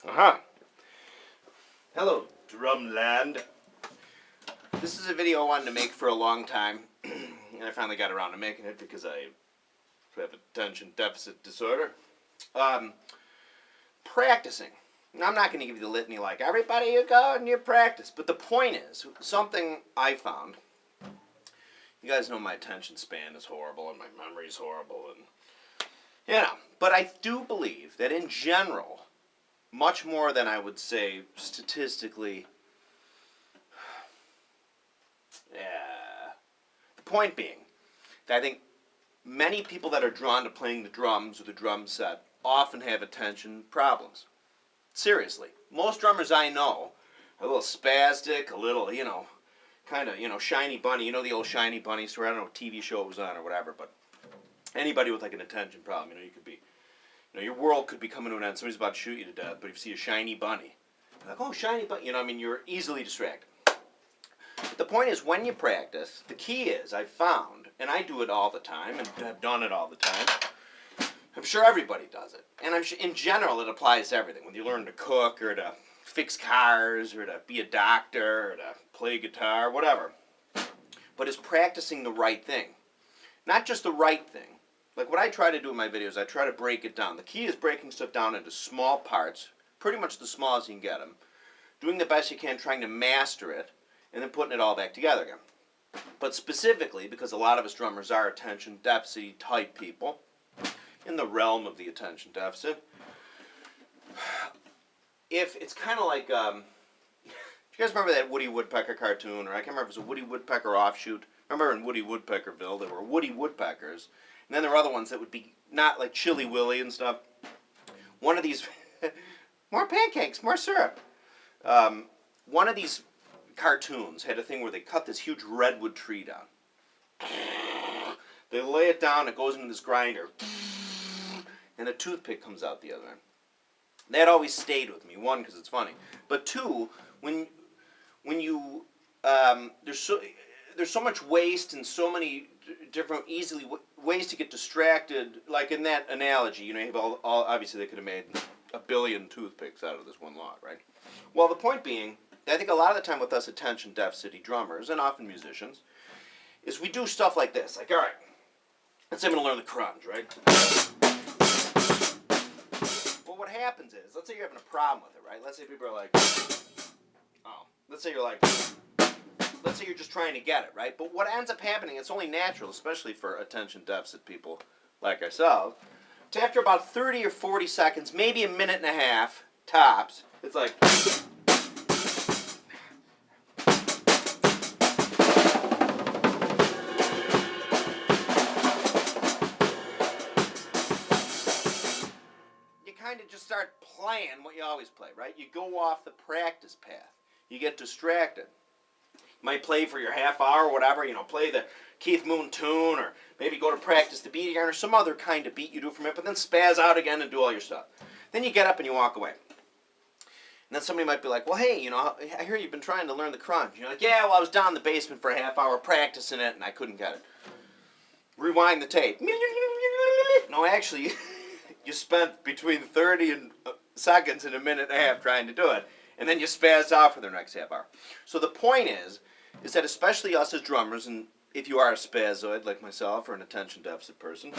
Aha. Hello, Drumland. This is a video I wanted to make for a long time, and I finally got around to making it because I have attention deficit disorder. Practicing. Now, I'm not going to give you the litany like, everybody you go and you practice, but the point is, something I found, you guys know my attention span is horrible and my memory is horrible, and but I do believe that in general, much more than I would say statistically, the point being that I think many people that are drawn to playing the drums or the drum set often have attention problems. Seriously. Most drummers I know are a little spastic, a little, kind of, shiny bunny. You know the old shiny bunny story? I don't know what TV show it was on or whatever, but anybody with like an attention problem, you could be, your world could be coming to an end. Somebody's about to shoot you to death, but if you see a shiny bunny, you're like, oh, shiny bunny. You're easily distracted. But the point is, when you practice, the key is, I've found, and I do it all the time, and have done it all the time, I'm sure everybody does it. And I'm sure, in general, it applies to everything. When you learn to cook, or to fix cars, or to be a doctor, or to play guitar, whatever. But it's practicing the right thing. Not just the right thing. Like what I try to do in my videos, I try to break it down. The key is breaking stuff down into small parts, pretty much the smallest you can get them, doing the best you can, trying to master it, and then putting it all back together again. But specifically, because a lot of us drummers are attention deficit type people, in the realm of the attention deficit, if it's kind of like, do you guys remember that Woody Woodpecker cartoon, or I can't remember if it was a Woody Woodpecker offshoot. Remember in Woody Woodpeckerville, there were Woody Woodpeckers, and then there were other ones that would be not like Chilly Willy and stuff. One of these, more pancakes, more syrup. One of these cartoons had a thing where they cut this huge redwood tree down. They lay it down, it goes into this grinder, and a toothpick comes out the other end. That always stayed with me. One, because it's funny, but two, when you there's so much waste and so many different easily ways to get distracted. Like in that analogy, you have all obviously they could have made a billion toothpicks out of this one log, right? Well, the point being, I think a lot of the time with us attention deficit drummers, and often musicians, is we do stuff like this. Like, all right, let's say I'm going to learn the crunge, right? Well, what happens is, let's say you're having a problem with it, right? Let's say people are like, oh, let's say you're just trying to get it, right? But what ends up happening, it's only natural, especially for attention deficit people like ourselves, to after about 30 or 40 seconds, maybe a minute and a half, tops, it's like, you kind of just start playing what you always play, right? You go off the practice path. You get distracted. You might play for your half hour or whatever, play the Keith Moon tune, or maybe go to practice the beat again, or some other kind of beat you do from it, but then spaz out again and do all your stuff. Then you get up and you walk away. And then somebody might be like, well, hey, I hear you've been trying to learn the crunch. You're like, yeah, well, I was down in the basement for a half hour practicing it, and I couldn't get it. Rewind the tape. No, actually, you spent between 30 seconds and a minute and a half trying to do it, and then you spaz out for the next half hour. So the point is that especially us as drummers, and if you are a spazoid like myself or an attention deficit person,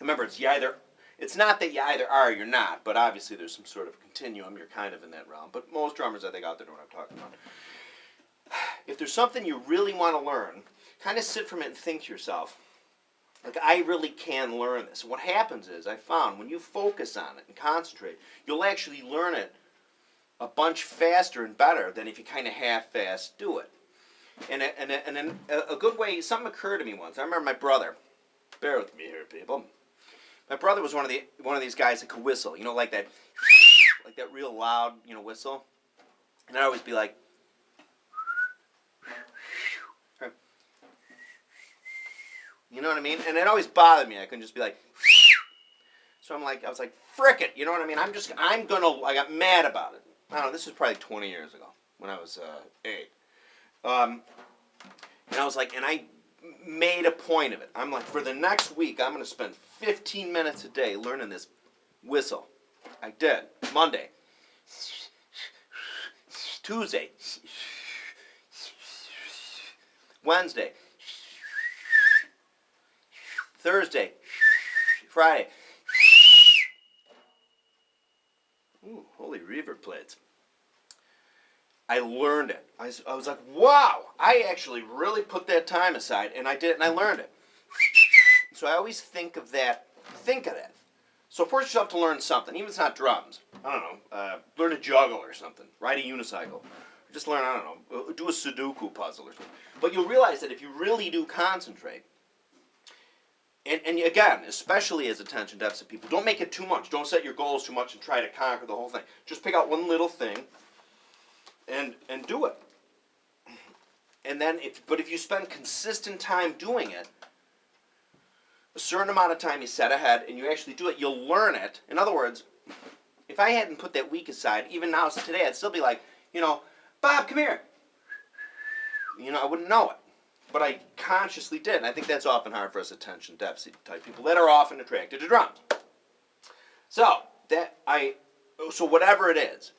remember it's not that you either are or you're not, but obviously there's some sort of continuum. You're kind of in that realm. But most drummers, I think, out there know what I'm talking about. If there's something you really want to learn, kind of sit from it and think to yourself, like, I really can learn this. And what happens is, I found, when you focus on it and concentrate, you'll actually learn it a bunch faster and better than if you kind of half-ass do it. And a good way, something occurred to me once. I remember my brother. Bear with me here, people. My brother was one of these guys that could whistle, like that real loud, whistle. And I'd always be like, you know what I mean? And it always bothered me. I couldn't just be like, so I was like, frick it, you know what I mean? I got mad about it. I don't know, this was probably 20 years ago when I was 8. And I was like, and I made a point of it. I'm like, for the next week, I'm going to spend 15 minutes a day learning this whistle. I did. Monday. Tuesday. Wednesday. Thursday. Friday. Ooh, holy reverb plates. I learned it. I was like, wow, I actually really put that time aside, and I did it, and I learned it. So I always think of that. Think of that. So force yourself to learn something, even if it's not drums. I don't know, learn to juggle or something, ride a unicycle. Just learn, I don't know, do a Sudoku puzzle or something. But you'll realize that if you really do concentrate, and again, especially as attention deficit people, don't make it too much. Don't set your goals too much and try to conquer the whole thing. Just pick out one little thing and do it. And then, if you spend consistent time doing it, a certain amount of time you set ahead, and you actually do it, you'll learn it. In other words, if I hadn't put that week aside, even now, so today, I'd still be like, Bob, come here. I wouldn't know it. But I consciously did, and I think that's often hard for us attention deficit type people that are often attracted to drums. So whatever it is,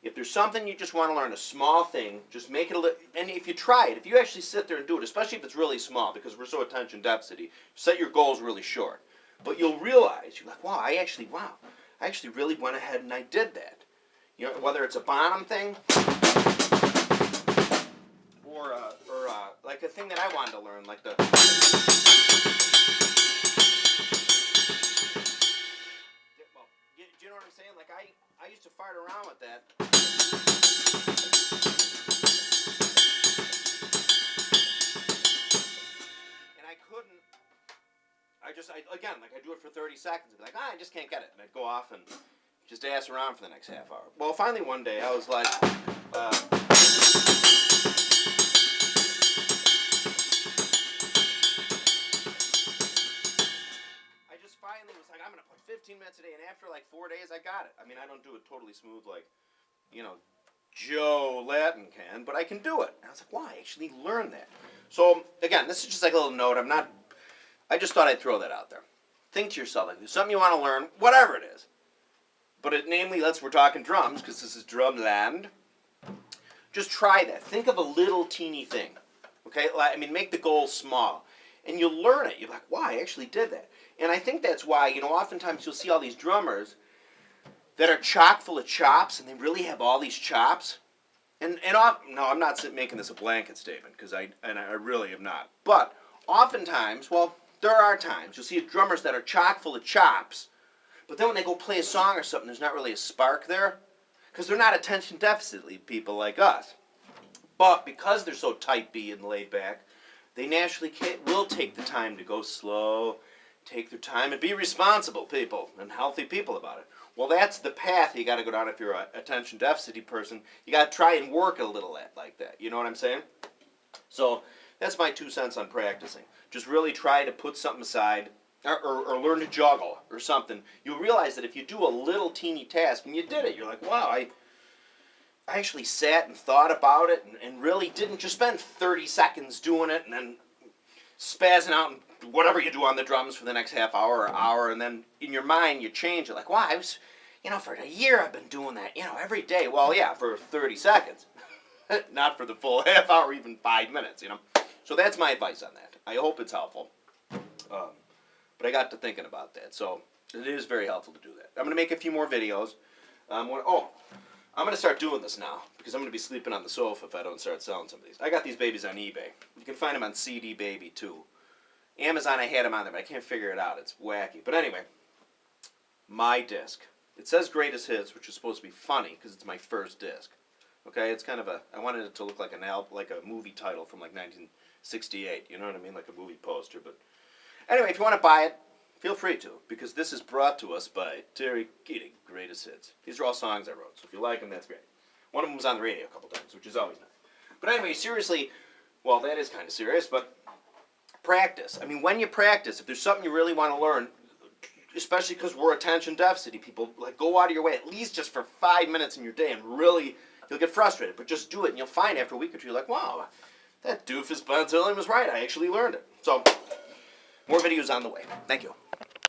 if there's something you just want to learn, a small thing, just make it and if you try it, if you actually sit there and do it, especially if it's really small, because we're so attention deficit-y, set your goals really short. But you'll realize, you're like, wow, I actually really went ahead and I did that. Whether it's a Bonham thing, or like a thing that I wanted to learn, like the... Do you know what I'm saying? Like, I used to fart around with that. And I couldn't... I do it for 30 seconds. I'd be like, I just can't get it. And I'd go off and just ass around for the next half hour. Well, finally one day, I was like... finally was like, I'm going to put 15 minutes a day, and after like 4 days, I got it. I mean, I don't do it totally smooth like, Joe Latin can, but I can do it. And I was like, wow, I actually learned that. So, again, this is just like a little note. I just thought I'd throw that out there. Think to yourself, like, there's something you want to learn, whatever it is. But namely, we're talking drums, because this is drumland. Just try that. Think of a little teeny thing. Okay? I mean, make the goal small. And you'll learn it. You're like, wow, I actually did that. And I think that's why, oftentimes you'll see all these drummers that are chock full of chops, and they really have all these chops. No, I'm not making this a blanket statement, because I really am not. But oftentimes, there are times, you'll see drummers that are chock full of chops, but then when they go play a song or something, there's not really a spark there, because they're not attention deficit people like us. But because they're so type B and laid back, they naturally will take the time to go slow, take their time, and be responsible people and healthy people about it. Well, that's the path you got to go down if you're an attention deficit person. You got to try and work a little at like that. You know what I'm saying? So that's my 2 cents on practicing. Just really try to put something aside, or learn to juggle or something. You'll realize that if you do a little teeny task and you did it, you're like, wow, I actually sat and thought about it and really didn't just spend 30 seconds doing it and then spazzing out and whatever you do on the drums for the next half hour or hour, and then in your mind you change it. Like, wow, I was, for a year I've been doing that, every day. Well, yeah, for 30 seconds. Not for the full half hour, even 5 minutes, So that's my advice on that. I hope it's helpful. But I got to thinking about that. So it is very helpful to do that. I'm going to make a few more videos. I'm going to start doing this now, because I'm going to be sleeping on the sofa if I don't start selling some of these. I got these babies on eBay. You can find them on CD Baby too. Amazon, I had them on there, but I can't figure it out. It's wacky. But anyway, my disc. It says Greatest Hits, which is supposed to be funny, because it's my first disc. Okay, it's kind of I wanted it to look like a movie title from like 1968. You know what I mean? Like a movie poster. But anyway, if you want to buy it, feel free to, because this is brought to us by Terry Keating, Greatest Hits. These are all songs I wrote, so if you like them, that's great. One of them was on the radio a couple times, which is always nice. But anyway, seriously, well, that is kind of serious, but practice. I mean, when you practice, if there's something you really want to learn, especially because we're attention deficit people, like, go out of your way, at least just for 5 minutes in your day, and really, you'll get frustrated, but just do it, and you'll find after a week or two, you're like, wow, that doofus Bonzillion was right, I actually learned it. So, more videos on the way. Thank you.